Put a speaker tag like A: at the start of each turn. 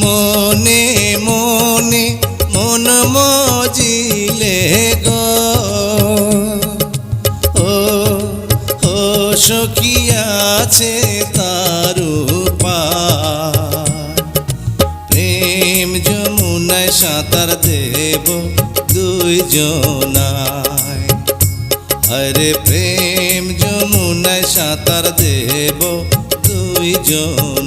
A: মনে মনে মন মজিলে গো ও ও সখী আছে তার পার প্রেম যমুনায় সাঁতার দেব দুইজনায় হরে প্রেম যমুনায় সাঁতার দেব দুইজন